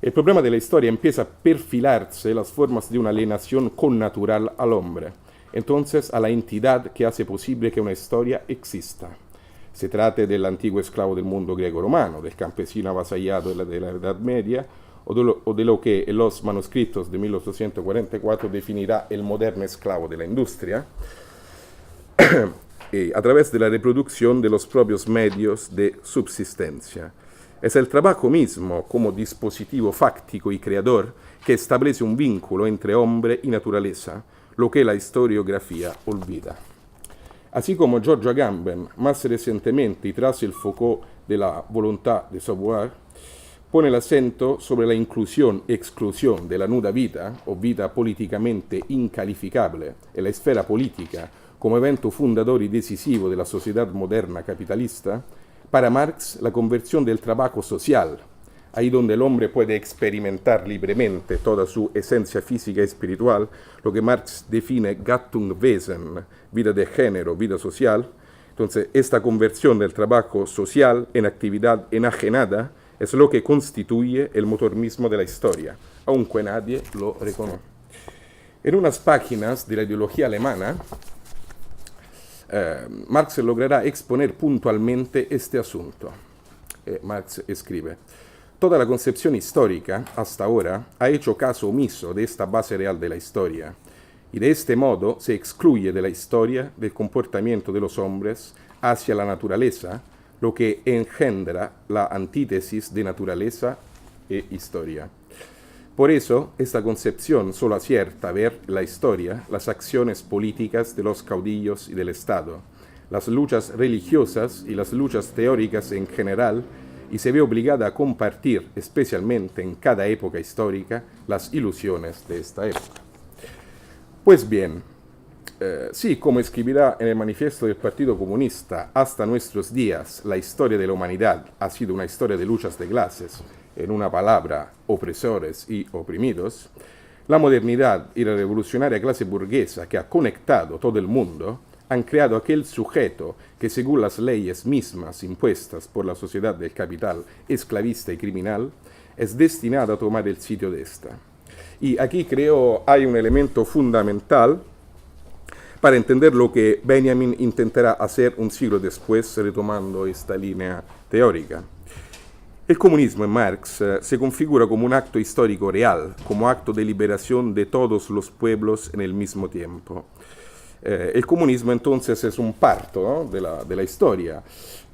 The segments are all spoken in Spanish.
El problema de la historia empieza a perfilarse las formas de una alienación connatural al hombre, entonces a la entidad que hace posible que una historia exista. Se trate del antiguo esclavo del mundo griego-romano, del campesino avasallado de la Edad Media, o de lo que en los manuscritos de 1844 definirá el moderno esclavo de la industria, a través de la reproducción de los propios medios de subsistencia. Es el trabajo mismo, como dispositivo fáctico y creador, que establece un vínculo entre hombre y naturaleza, lo que la historiografía olvida. Así como Giorgio Agamben, más recientemente y tras el foco de la voluntad de savoir, pone el acento sobre la inclusión-exclusión de la nuda vida, o vida políticamente incalificable, en la esfera política como evento fundador y decisivo de la sociedad moderna capitalista, para Marx la conversión del trabajo social, ahí donde el hombre puede experimentar libremente toda su esencia física y espiritual, lo que Marx define Gattungswesen, vida de género, vida social. Entonces, esta conversión del trabajo social en actividad enajenada es lo que constituye el motor mismo de la historia, aunque nadie lo reconoce. En unas páginas de la ideología alemana, Marx logrará exponer puntualmente este asunto. Marx escribe: toda la concepción histórica, hasta ahora, ha hecho caso omiso de esta base real de la historia, y de este modo se excluye de la historia del comportamiento de los hombres hacia la naturaleza, lo que engendra la antítesis de naturaleza e historia. Por eso, esta concepción solo acierta a ver la historia, las acciones políticas de los caudillos y del Estado, las luchas religiosas y las luchas teóricas en general, y se ve obligada a compartir, especialmente en cada época histórica, las ilusiones de esta época. Pues bien, sí, como escribirá en el manifiesto del Partido Comunista, hasta nuestros días la historia de la humanidad ha sido una historia de luchas de clases, en una palabra, opresores y oprimidos, la modernidad y la revolucionaria clase burguesa que ha conectado todo el mundo han creado aquel sujeto que, según las leyes mismas impuestas por la sociedad del capital esclavista y criminal, es destinado a tomar el sitio de esta. Y aquí creo hay un elemento fundamental para entender lo que Benjamin intentará hacer un siglo después, retomando esta línea teórica. El comunismo en Marx se configura como un acto histórico real, como acto de liberación de todos los pueblos en el mismo tiempo. El comunismo entonces es un parto, ¿no?, de la historia,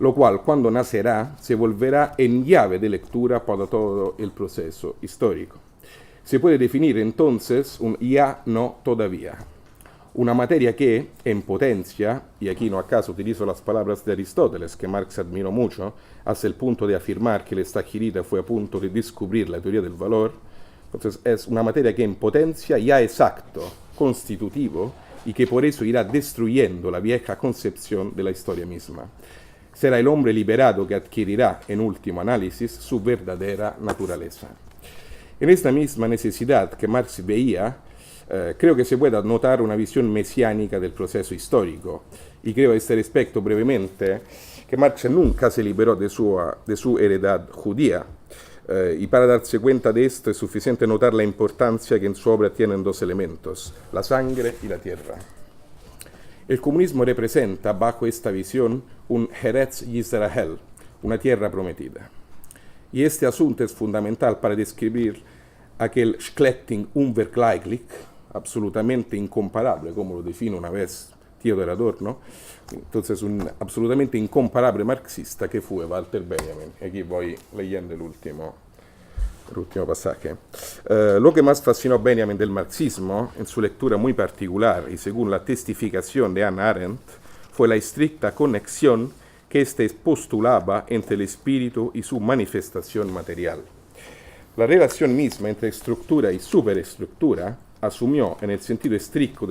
lo cual cuando nacerá se volverá en llave de lectura para todo el proceso histórico. Se puede definir entonces un ya no todavía. Una materia que, en potencia, y aquí no acaso utilizo las palabras de Aristóteles, que Marx admiró mucho, hasta el punto de afirmar que el Stachyrita fue a punto de descubrir la teoría del valor, entonces es una materia que en potencia ya es acto constitutivo y que por eso irá destruyendo la vieja concepción de la historia misma. Será el hombre liberado que adquirirá, en último análisis, su verdadera naturaleza. En esta misma necesidad que Marx veía, creo que se pueda notar una visión mesiánica del proceso histórico, y creo a este respecto brevemente que Marx nunca se liberó de su heredad judía, y para darse cuenta de esto es suficiente notar la importancia que en su obra tienen dos elementos, la sangre y la tierra. El comunismo representa, bajo esta visión, un Eretz Yisrael, una tierra prometida. Y este asunto es fundamental para describir aquel Schletting unvergleichlich, absolutamente incomparable, como lo define una vez Theodor Adorno, entonces un absolutamente incomparable marxista que fue Walter Benjamin. Aquí voy leyendo el último pasaje. Lo que más fascinó a Benjamin del marxismo, en su lectura muy particular y según la testificación de Hannah Arendt, fue la estricta conexión que éste postulaba entre el espíritu y su manifestación material. La relación misma entre estructura y superestructura asumió, en el sentido estricto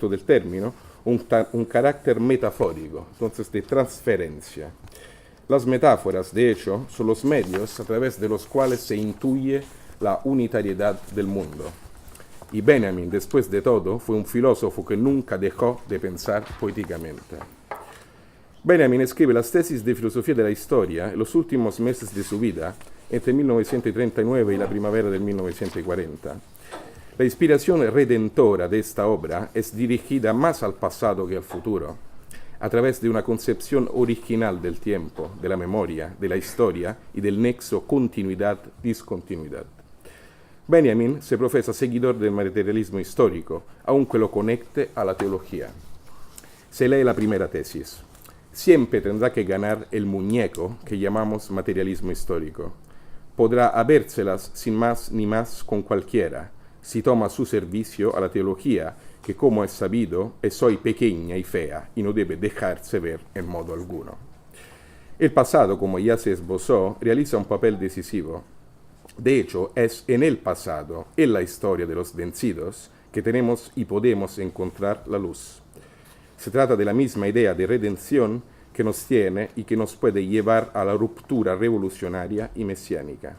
del término, un carácter metafórico, entonces de transferencia. Las metáforas, de hecho, son los medios a través de los cuales se intuye la unitariedad del mundo. Y Benjamin, después de todo, fue un filósofo que nunca dejó de pensar poéticamente. Benjamin escribe las tesis de filosofía de la historia en los últimos meses de su vida entre 1939 y la primavera del 1940. La inspiración redentora de esta obra es dirigida más al pasado que al futuro, a través de una concepción original del tiempo, de la memoria, de la historia y del nexo continuidad-discontinuidad. Benjamin se profesa seguidor del materialismo histórico, aunque lo conecte a la teología. Se lee la primera tesis. Siempre tendrá que ganar el muñeco que llamamos materialismo histórico. Podrá habérselas sin más ni más con cualquiera, si toma su servicio a la teología, que como es sabido, es hoy pequeña y fea y no debe dejarse ver en modo alguno. El pasado, como ya se esbozó, realiza un papel decisivo. De hecho, es en el pasado, en la historia de los vencidos, que tenemos y podemos encontrar la luz. Se trata de la misma idea de redención que nos tiene y que nos puede llevar a la ruptura revolucionaria y mesiánica.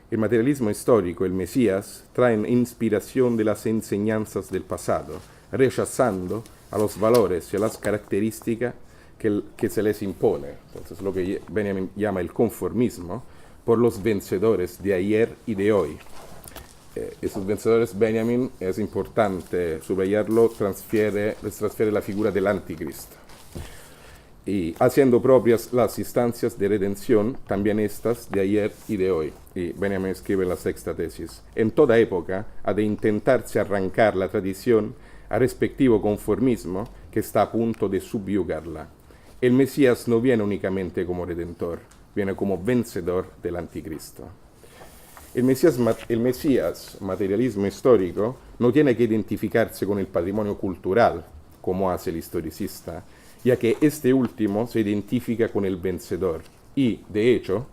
El materialismo histórico, el Mesías, traen inspiración de las enseñanzas del pasado, rechazando a los valores y a las características que se les impone. Entonces, lo que Benjamin llama el conformismo, por los vencedores de ayer y de hoy. Esos vencedores, Benjamin, es importante subrayarlo, les transfiere la figura del anticristo. Y haciendo propias las instancias de redención, también estas de ayer y de hoy. Y Benjamin escribe en la sexta tesis. En toda época ha de intentarse arrancar la tradición al respectivo conformismo que está a punto de subyugarla. El Mesías no viene únicamente como redentor, viene como vencedor del anticristo. El Mesías, materialismo histórico, no tiene que identificarse con el patrimonio cultural, como hace el historicista, ya que este último se identifica con el vencedor y, de hecho,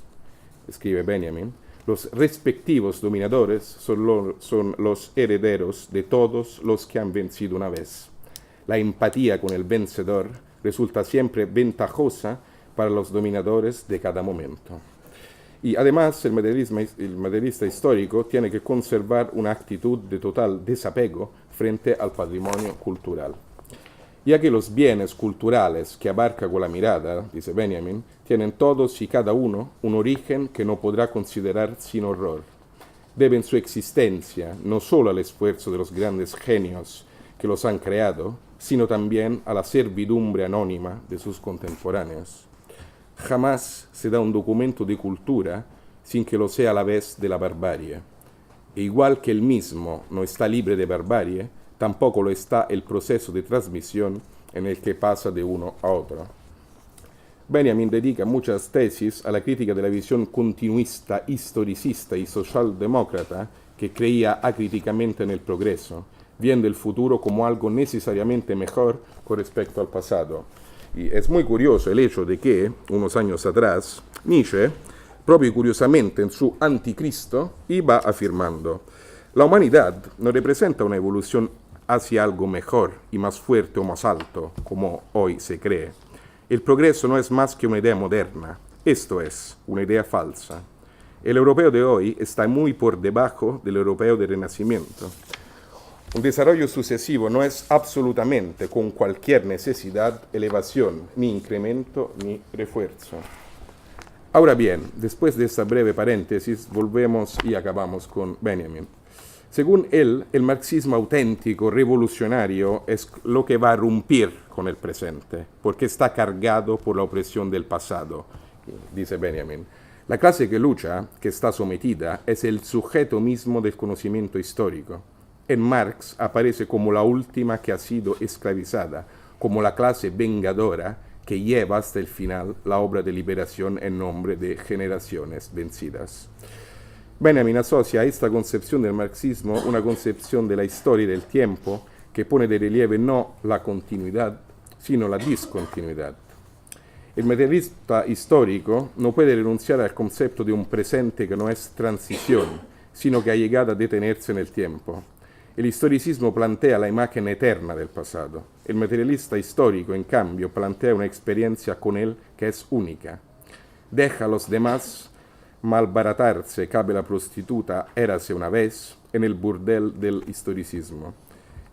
escribe Benjamin, los respectivos dominadores son los herederos de todos los que han vencido una vez. La empatía con el vencedor resulta siempre ventajosa para los dominadores de cada momento. Y además el materialista histórico tiene que conservar una actitud de total desapego frente al patrimonio cultural. Ya que los bienes culturales que abarca con la mirada, dice Benjamin, tienen todos y cada uno un origen que no podrá considerar sin horror. Deben su existencia no solo al esfuerzo de los grandes genios que los han creado, sino también a la servidumbre anónima de sus contemporáneos. Jamás se da un documento de cultura sin que lo sea a la vez de la barbarie. E igual que el mismo no está libre de barbarie, tampoco lo está el proceso de transmisión en el que pasa de uno a otro. Benjamin dedica muchas tesis a la crítica de la visión continuista, historicista y socialdemócrata que creía acríticamente en el progreso, viendo el futuro como algo necesariamente mejor con respecto al pasado. Y es muy curioso el hecho de que, unos años atrás, Nietzsche, proprio curiosamente en su Anticristo, iba afirmando: la humanidad no representa una evolución hacia algo mejor y más fuerte o más alto, como hoy se cree. El progreso no es más que una idea moderna, esto es, una idea falsa. El europeo de hoy está muy por debajo del europeo del Renacimiento. Un desarrollo sucesivo no es absolutamente, con cualquier necesidad, elevación, ni incremento, ni refuerzo. Ahora bien, después de esta breve paréntesis, volvemos y acabamos con Benjamin. Según él, el marxismo auténtico, revolucionario, es lo que va a romper con el presente, porque está cargado por la opresión del pasado, dice Benjamin. La clase que lucha, que está sometida, es el sujeto mismo del conocimiento histórico. En Marx aparece como la última que ha sido esclavizada, como la clase vengadora que lleva hasta el final la obra de liberación en nombre de generaciones vencidas. Benjamin asocia a esta concepción del marxismo una concepción de la historia y del tiempo que pone de relieve no la continuidad, sino la discontinuidad. El materialista histórico no puede renunciar al concepto de un presente que no es transición, sino que ha llegado a detenerse en el tiempo. El historicismo plantea la imagen eterna del pasado. El materialista histórico, en cambio, plantea una experiencia con él que es única. Deja a los demás malbaratarse, cabe la prostituta, érase una vez, en el burdel del historicismo.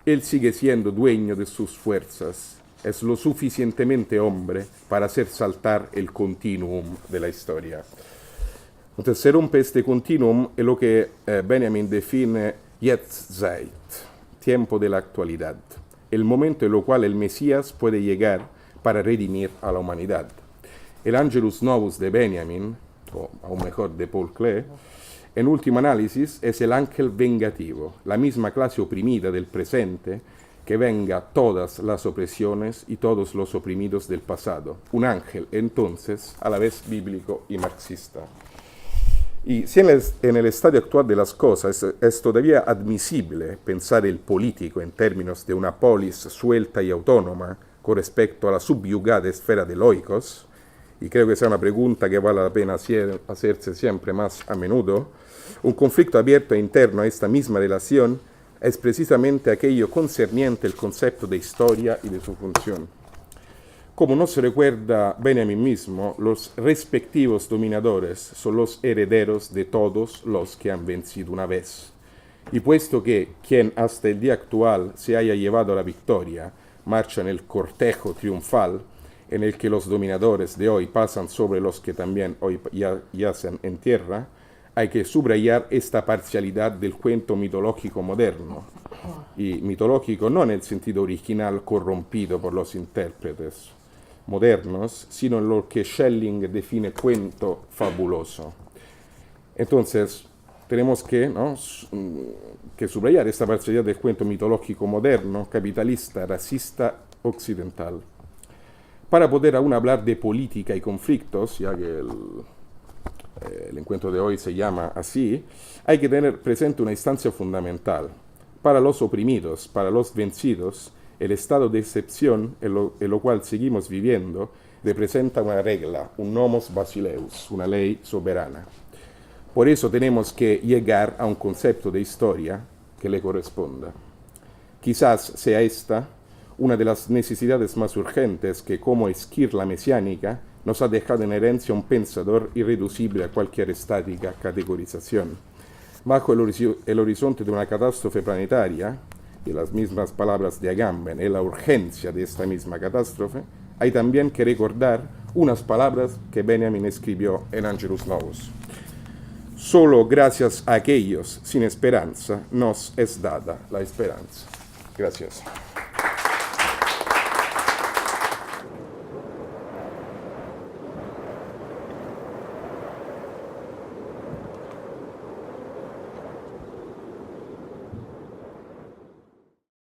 Él sigue siendo dueño de sus fuerzas, es lo suficientemente hombre para hacer saltar el continuum de la historia. Entonces se rompe este continuum en lo que Benjamin define Jetztzeit, tiempo de la actualidad, el momento en el cual el Mesías puede llegar para redimir a la humanidad. El Angelus Novus de Benjamin, o aún mejor de Paul Klee, en último análisis es el ángel vengativo, la misma clase oprimida del presente que venga todas las opresiones y todos los oprimidos del pasado. Un ángel, entonces, a la vez bíblico y marxista. Y si en el estadio actual de las cosas es todavía admisible pensar el político en términos de una polis suelta y autónoma con respecto a la subyugada esfera de Oikos, y creo que sea una pregunta que vale la pena hacerse siempre más a menudo, un conflicto abierto e interno a esta misma relación es precisamente aquello concerniente al concepto de historia y de su función. Como nos recuerda Benjamin mismo, los respectivos dominadores son los herederos de todos los que han vencido una vez. Y puesto que quien hasta el día actual se haya llevado a la victoria marcha en el cortejo triunfal, en el que los dominadores de hoy pasan sobre los que también hoy yacen en tierra, hay que subrayar esta parcialidad del cuento mitológico moderno. Y mitológico no en el sentido original corrompido por los intérpretes modernos, sino en lo que Schelling define cuento fabuloso. Entonces, tenemos que subrayar esta parcialidad del cuento mitológico moderno, capitalista, racista, occidental. Para poder aún hablar de política y conflictos, ya que el encuentro de hoy se llama así, hay que tener presente una instancia fundamental. Para los oprimidos, para los vencidos, el estado de excepción en lo cual seguimos viviendo representa una regla, un nomos basileus, una ley soberana. Por eso tenemos que llegar a un concepto de historia que le corresponda. Quizás sea esta una de las necesidades más urgentes que, como esquirla mesiánica, nos ha dejado en herencia un pensador irreducible a cualquier estática categorización. Bajo el horizonte de una catástrofe planetaria, y las mismas palabras de Agamben, en la urgencia de esta misma catástrofe, hay también que recordar unas palabras que Benjamin escribió en Angelus Novus. Solo gracias a aquellos sin esperanza nos es dada la esperanza. Gracias.